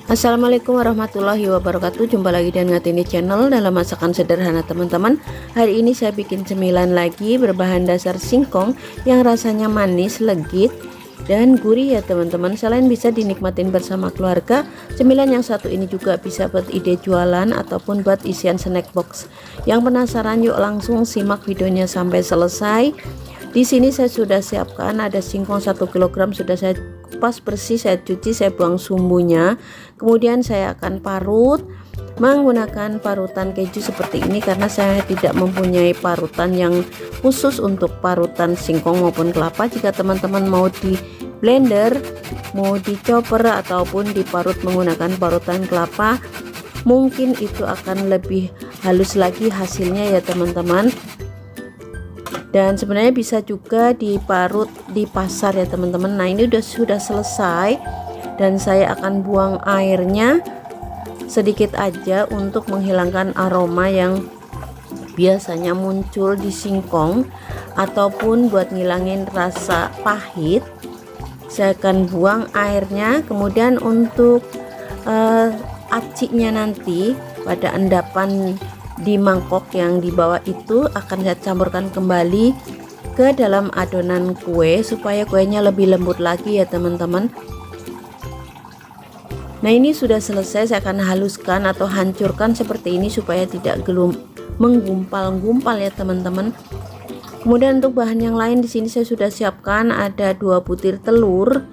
Assalamualaikum warahmatullahi wabarakatuh. Jumpa lagi dengan Ngatini Channel dalam masakan sederhana teman-teman. Hari ini saya bikin cemilan lagi berbahan dasar singkong yang rasanya manis, legit dan gurih ya teman-teman. Selain bisa dinikmatin bersama keluarga, cemilan yang satu ini juga bisa buat ide jualan ataupun buat isian snack box. Yang penasaran, yuk langsung simak videonya sampai selesai. Di sini saya sudah siapkan ada singkong 1 kg, sudah saya kupas bersih, saya cuci, saya buang sumbunya. Kemudian saya akan parut menggunakan parutan keju seperti ini karena saya tidak mempunyai parutan yang khusus untuk parutan singkong maupun kelapa. Jika teman-teman mau di blender, mau di chopper ataupun diparut menggunakan parutan kelapa, mungkin itu akan lebih halus lagi hasilnya ya teman-teman. Dan sebenarnya bisa juga diparut di pasar ya teman-teman. Nah, ini sudah selesai dan saya akan buang airnya sedikit aja untuk menghilangkan aroma yang biasanya muncul di singkong ataupun buat ngilangin rasa pahit. Saya akan buang airnya. Kemudian untuk acinya nanti pada endapan di mangkok yang di bawah itu akan saya campurkan kembali ke dalam adonan kue supaya kuenya lebih lembut lagi ya teman-teman. Nah, ini sudah selesai, saya akan haluskan atau hancurkan seperti ini supaya tidak menggumpal-gumpal ya teman-teman. Kemudian untuk bahan yang lain di sini saya sudah siapkan ada 2 butir telur.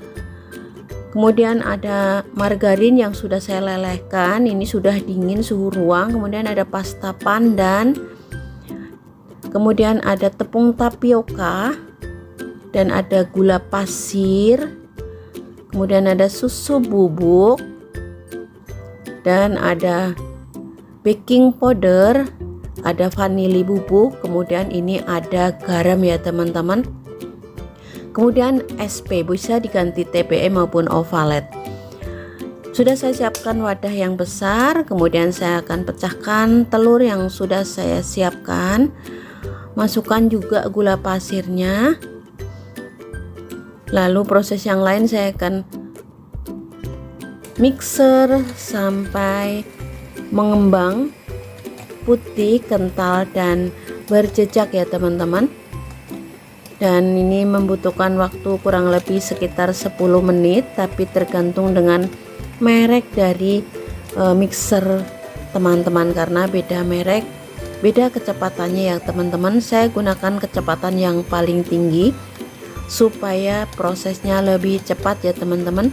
Kemudian ada margarin yang sudah saya lelehkan, ini sudah dingin suhu ruang. Kemudian ada pasta pandan, kemudian ada tepung tapioka, dan ada gula pasir, kemudian ada susu bubuk, dan ada baking powder, ada vanili bubuk, kemudian ini ada garam ya teman-teman. Kemudian SP bisa diganti TBM maupun ovalet. Sudah saya siapkan wadah yang besar, kemudian saya akan pecahkan telur yang sudah saya siapkan. Masukkan juga gula pasirnya. Lalu proses yang lain saya akan mixer sampai mengembang putih, kental dan berjejak ya teman-teman. Dan ini membutuhkan waktu kurang lebih sekitar 10 menit, tapi tergantung dengan merek dari mixer teman-teman karena beda merek, beda kecepatannya ya teman-teman. Saya gunakan kecepatan yang paling tinggi supaya prosesnya lebih cepat ya teman-teman.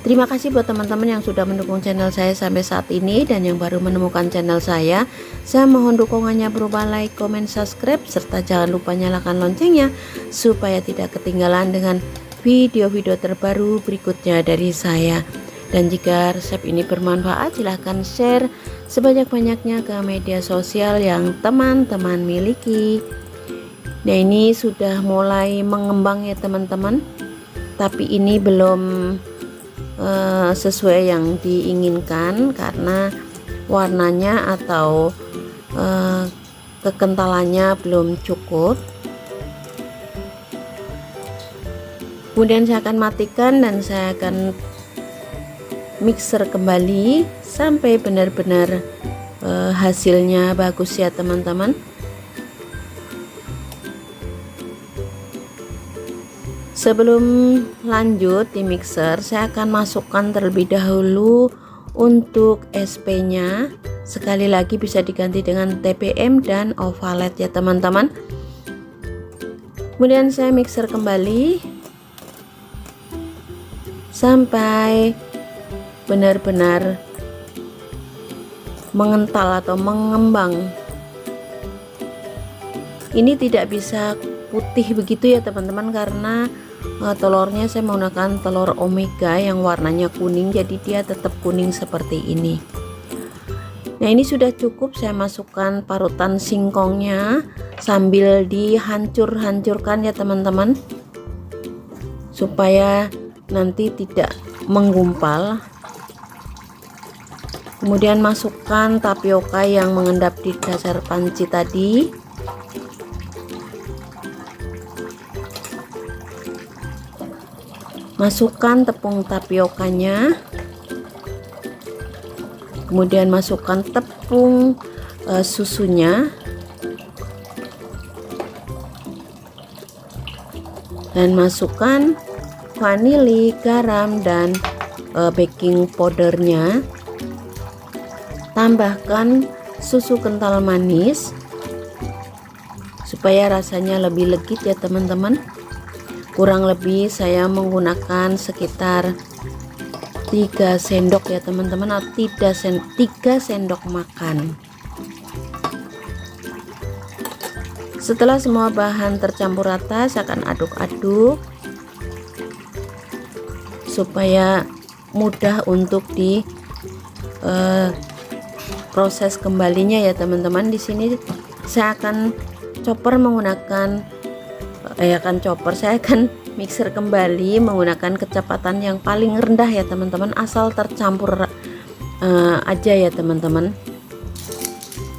Terima kasih buat teman-teman yang sudah mendukung channel saya sampai saat ini, dan yang baru menemukan channel saya mohon dukungannya berupa like, comment, subscribe, serta jangan lupa nyalakan loncengnya supaya tidak ketinggalan dengan video-video terbaru berikutnya dari saya. Dan jika resep ini bermanfaat, silahkan share sebanyak-banyaknya ke media sosial yang teman-teman miliki. Nah, ini sudah mulai mengembang ya teman-teman, tapi ini belum sesuai yang diinginkan karena warnanya atau kekentalannya belum cukup. Kemudian saya akan matikan dan saya akan mixer kembali sampai benar-benar hasilnya bagus ya teman-teman. Sebelum lanjut di mixer, saya akan masukkan terlebih dahulu untuk SP nya. Sekali lagi bisa diganti dengan TBM dan ovalet ya teman-teman. Kemudian saya mixer kembali sampai benar-benar mengental atau mengembang. Ini tidak bisa putih begitu ya teman-teman karena telurnya saya menggunakan telur omega yang warnanya kuning, jadi dia tetap kuning seperti ini. Nah, ini sudah cukup. Saya masukkan parutan singkongnya sambil dihancurkan ya teman-teman supaya nanti tidak menggumpal. Kemudian masukkan tapioka yang mengendap di dasar panci tadi. Masukkan tepung tapiokanya, Kemudian masukkan tepung susunya dan masukkan vanili, garam, dan baking powdernya. Tambahkan susu kental manis supaya rasanya lebih legit ya teman-teman. Kurang lebih saya menggunakan sekitar 3 sendok ya teman-teman, atau 3 sendok makan. Setelah semua bahan tercampur rata, saya akan aduk-aduk supaya mudah untuk di proses kembalinya ya teman-teman. Di sini saya akan saya akan mixer kembali menggunakan kecepatan yang paling rendah ya teman-teman, asal tercampur aja ya teman-teman,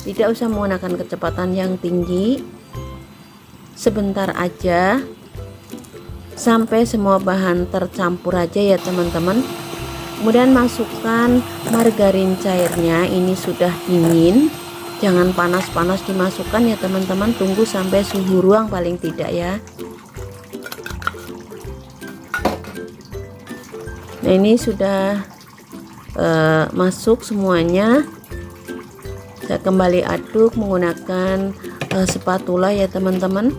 tidak usah menggunakan kecepatan yang tinggi. Sebentar aja sampai semua bahan tercampur aja ya teman-teman. Kemudian masukkan margarin cairnya. Ini sudah dingin, jangan panas-panas dimasukkan ya teman-teman, tunggu sampai suhu ruang paling tidak ya. Nah, ini sudah masuk semuanya. Saya kembali aduk menggunakan spatula ya teman-teman.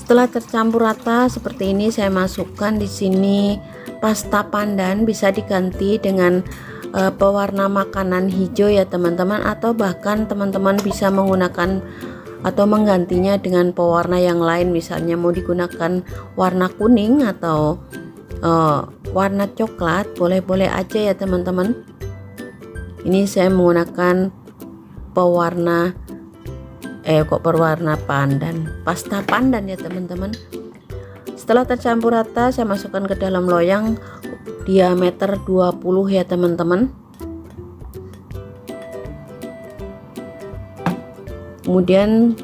Setelah tercampur rata seperti ini, saya masukkan di sini pasta pandan. Bisa diganti dengan pewarna makanan hijau ya teman-teman, atau bahkan teman-teman bisa menggunakan atau menggantinya dengan pewarna yang lain, misalnya mau digunakan warna kuning atau warna coklat, boleh-boleh aja ya teman-teman. Ini saya menggunakan pewarna pasta pandan ya teman-teman. Setelah tercampur rata, saya masukkan ke dalam loyang diameter 20 ya teman-teman. Kemudian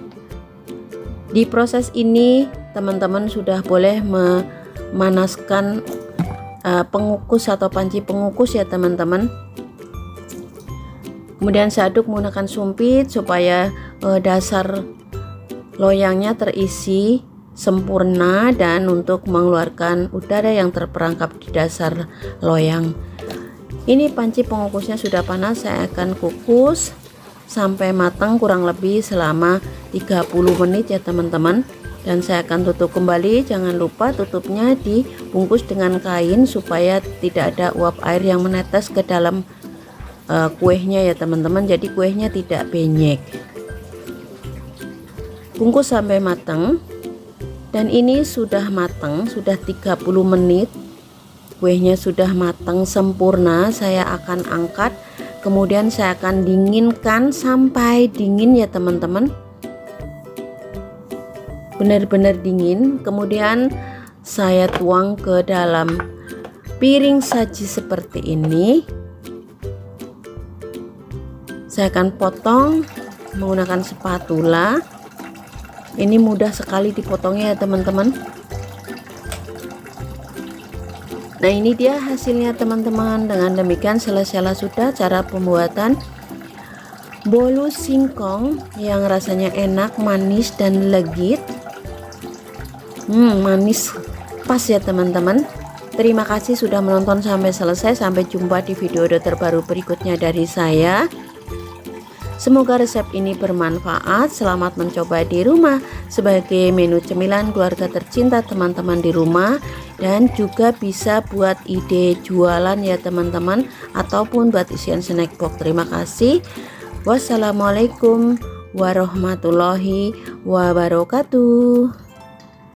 di proses ini teman-teman sudah boleh memanaskan pengukus atau panci pengukus ya teman-teman. Kemudian saya aduk menggunakan sumpit supaya dasar loyangnya terisi sempurna dan untuk mengeluarkan udara yang terperangkap di dasar loyang. Ini panci pengukusnya sudah panas, saya akan kukus sampai matang kurang lebih selama 30 menit ya teman-teman. Dan saya akan tutup kembali. Jangan lupa tutupnya dibungkus dengan kain supaya tidak ada uap air yang menetes ke dalam kuehnya ya teman-teman, jadi kuehnya tidak benyek. Bungkus sampai matang. Dan ini sudah matang, sudah 30 menit. Kuehnya sudah matang sempurna. Saya akan angkat, kemudian saya akan dinginkan sampai dingin ya teman-teman, benar-benar dingin. Kemudian saya tuang ke dalam piring saji seperti ini. Saya akan potong menggunakan spatula. Ini mudah sekali dipotongnya ya teman-teman. Nah, ini dia hasilnya teman-teman. Dengan demikian selesai sudah cara pembuatan bolu singkong yang rasanya enak, manis, dan legit. Manis pas ya teman-teman. Terima kasih sudah menonton sampai selesai. Sampai jumpa di video terbaru berikutnya dari saya. Semoga resep ini bermanfaat. Selamat mencoba di rumah sebagai menu cemilan keluarga tercinta teman-teman di rumah, dan juga bisa buat ide jualan ya teman-teman, ataupun buat isian snack box. Terima kasih. Wassalamualaikum warahmatullahi wabarakatuh.